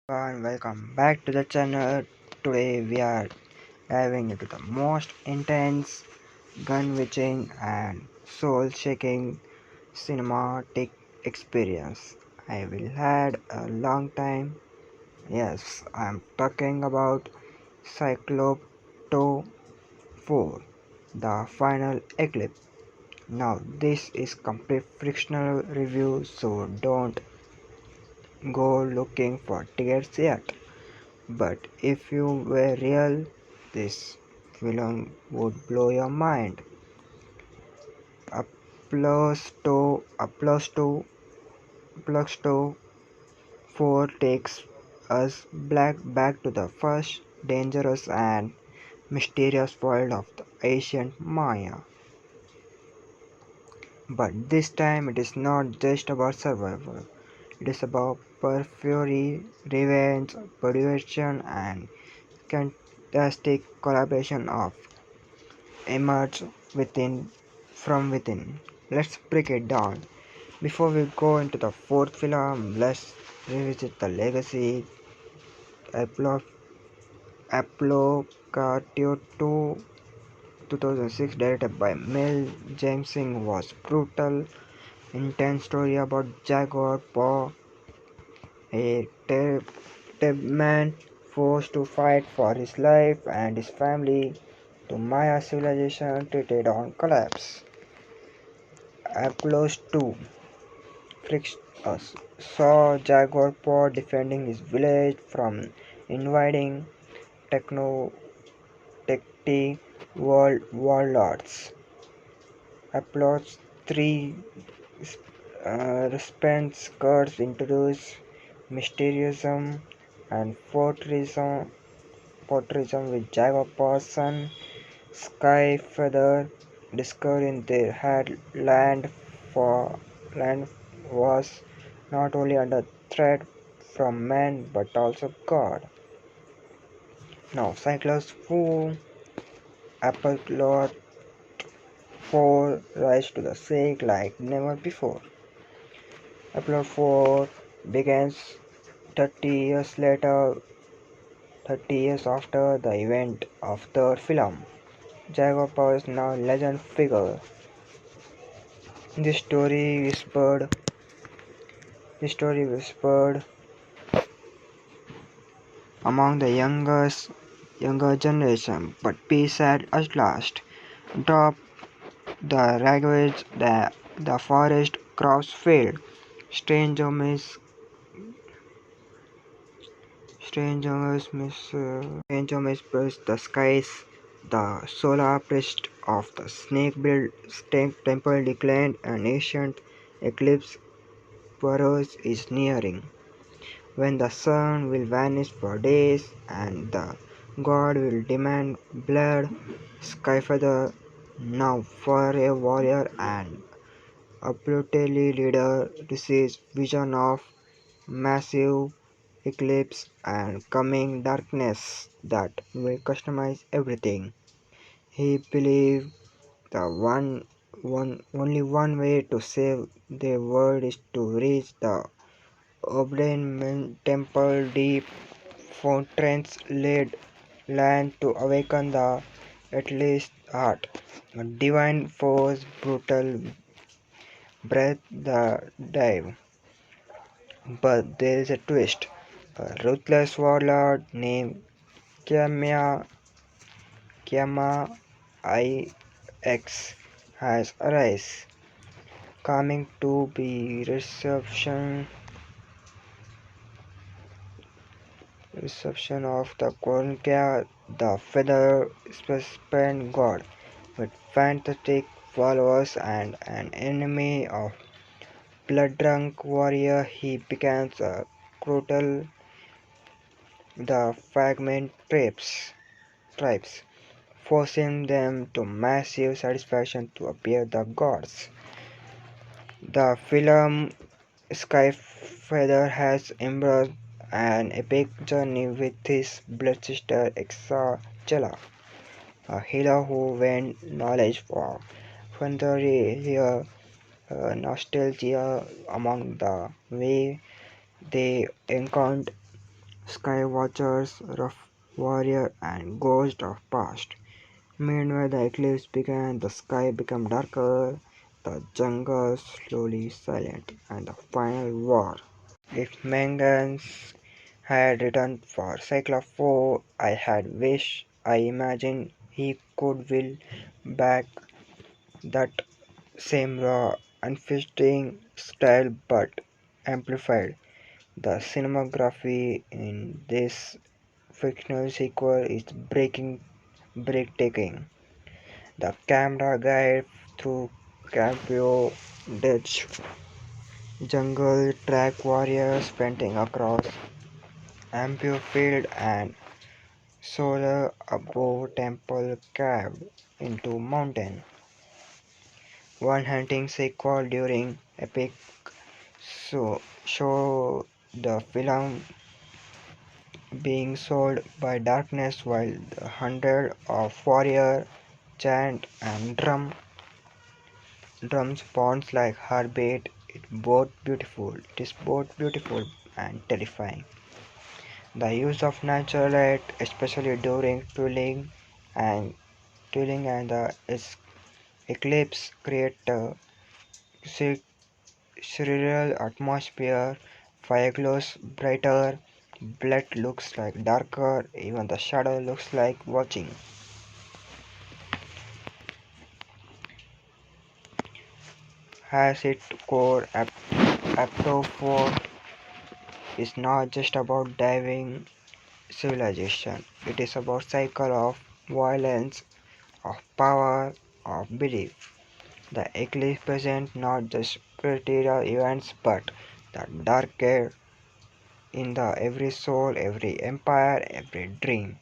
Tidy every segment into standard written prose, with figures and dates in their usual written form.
And welcome back to the channel. Today we are diving into the most intense, gun-witching and soul-shaking cinematic experience I will had a long time. Yes, I am talking about Cyclopto 4, the final Eclipse. Now this is complete fictional review, so don't go looking for tickets yet. But if you were real, this film would blow your mind. Apocalypto 4 takes us back to the first dangerous and mysterious world of the ancient Maya. But this time it is not just about survival. It is about perfury, revenge, motivation, and fantastic collaboration of emerge within from within. Let's break it down. Before we go into the fourth film, let's revisit the legacy. Apollo Apocalypto 2006, directed by Mel Jameson, was brutal, intense story about Jaguar Paw, a man forced to fight for his life and his family to Maya civilization treated on collapse. Apocalypto Fricks saw Jaguar Paw defending his village from invading techno-techy warlords. Applauds 3 Response cards introduce mysteriousm and fortrism with Jaguar Paw's son Skyfeather discovering they had for land was not only under threat from man but also God. Now Cyclops 4 Apollo 4 rise to the stake like never before. Apollo 4 begins 30 years later, 30 years after the event of third film. Jaguar Paw is now legend figure. This story whispered among the younger generation, but peace had at last dropped. The ravaged the forest, crops failed. Strange omens, strange omens burst the skies. The solar priest of the snake temple declared an ancient eclipse Burrows is nearing, when the sun will vanish for days and the god will demand blood. Skyfeather, now for a warrior and a brutally leader, receives vision of massive eclipse and coming darkness that will customize everything. He believed the only one way to save the world is to reach the Obsidian Temple deep fountains lead land to awaken the atheist heart. A divine force, brutal breath the dive. But there is a twist. A ruthless warlord named Kiama Kiama IX has arisen, coming to be reception of the Konkya, the feather serpent god, with fantastic followers and an enemy of blood-drunk warrior. He becomes a brutal the fragment tribes, forcing them to massive satisfaction to appear the gods. The film Skyfeather has embraced an epic journey with his blood sister Exarchella, a healer who gained knowledge for Fantasia, nostalgia among the way they encountered Sky Watchers, Rough Warrior, and Ghost of Past. Meanwhile, the eclipse began, the sky became darker, the jungle slowly silent, and the final war. If Mangans had returned for Cycle 4, I had wished I imagined he could will back that same raw, unfitting style but amplified. The cinematography in this fictional sequel is breathtaking. The camera guide through Campio Ditch jungle track warriors painting across Ampio Field and solar above temple carved into mountain. One hunting sequel during epic show the film being sold by darkness while the hundred of warrior chant and drums sounds like heartbeat. It is both beautiful and terrifying. The use of natural light, especially during and the eclipse, create a surreal atmosphere. Fire glows brighter, blood looks like darker, even the shadow looks like watching. Has its core, Apto 4 is not just about diving civilization. It is about cycle of violence, of power, of belief. The eclipse presents not just spiritual events but the darker in the every soul, every empire, every dream.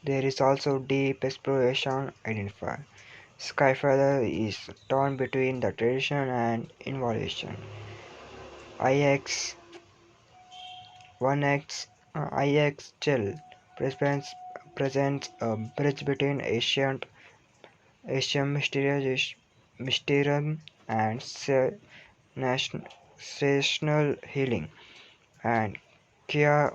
There is also deep exploration identified. Skyfather is torn between the tradition and innovation. IX 1X IX Chill presents a bridge between Asian mysterium and national healing, and Kia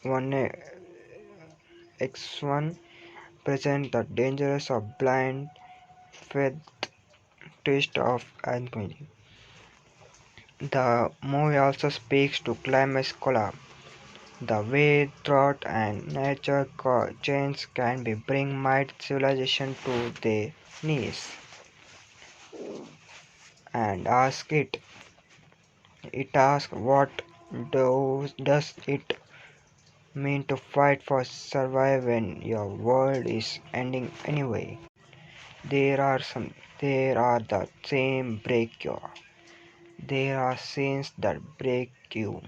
1X1 presents the dangers of blind faith twist of alchemy. The movie also speaks to climate collapse, the way drought and nature change can be bring might civilization to their knees, and it asks what does it mean to fight for survive when your world is ending anyway. There are the same break you. There are scenes that break you.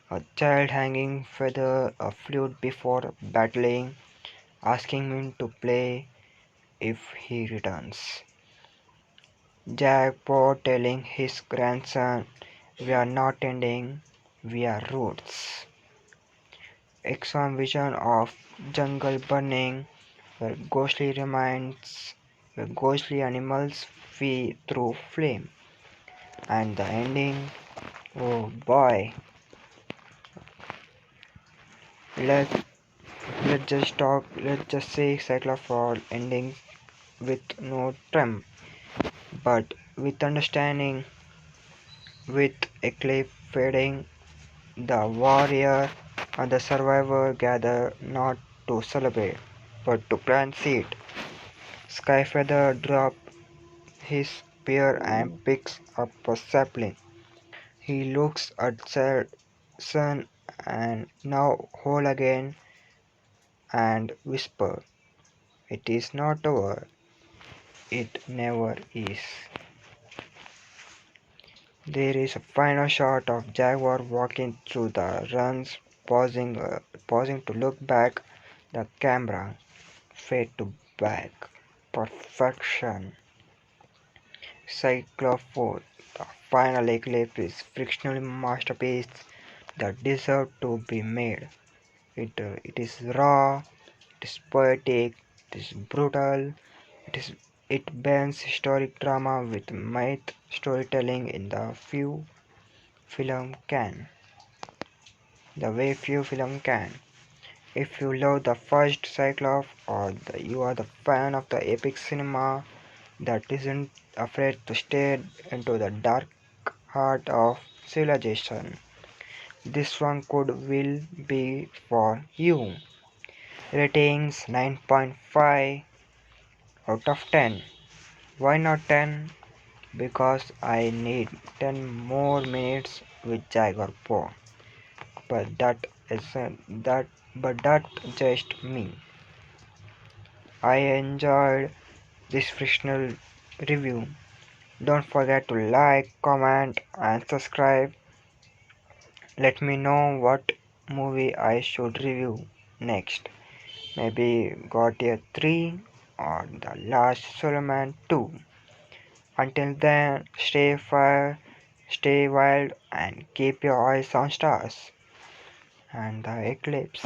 A child hanging feather a flute before battling, asking him to play if he returns. Jack Poe telling his grandson, "We are not ending, we are roots." Exxon vision of jungle burning, where ghostly animals flee through flame. And the ending, oh boy, let let's just say Cycle for ending with no Trump, but with understanding, with Eclipse fading, the warrior and the survivor gather not to celebrate, but to plant seed. Skyfeather drops his spear and picks up a sapling. He looks at sun and now whole again and whispers, "It is not over. It never is." There is a final shot of Jaguar walking through the runs, pausing to look back. The camera fade to black. Perfection. Cyclophore, the final eclipse is frictional masterpiece that deserves to be made. It is raw, it is poetic, it is brutal, it blends historic drama with myth storytelling in the few film can. the way few films can. If you love the first Cyclops or you are the fan of the epic cinema that isn't afraid to stare into the dark heart of civilization, this one could will be for you. Ratings 9.5 out of 10. Why not 10? Because I need 10 more minutes with Jaguar Paw. But that isn't that but that's just me. I enjoyed this fictional review. Don't forget to like, comment and subscribe. Let me know what movie I should review next. Maybe Gautier 3 or The Last Solomon 2. Until then, stay fire, stay wild and keep your eyes on stars and the eclipse.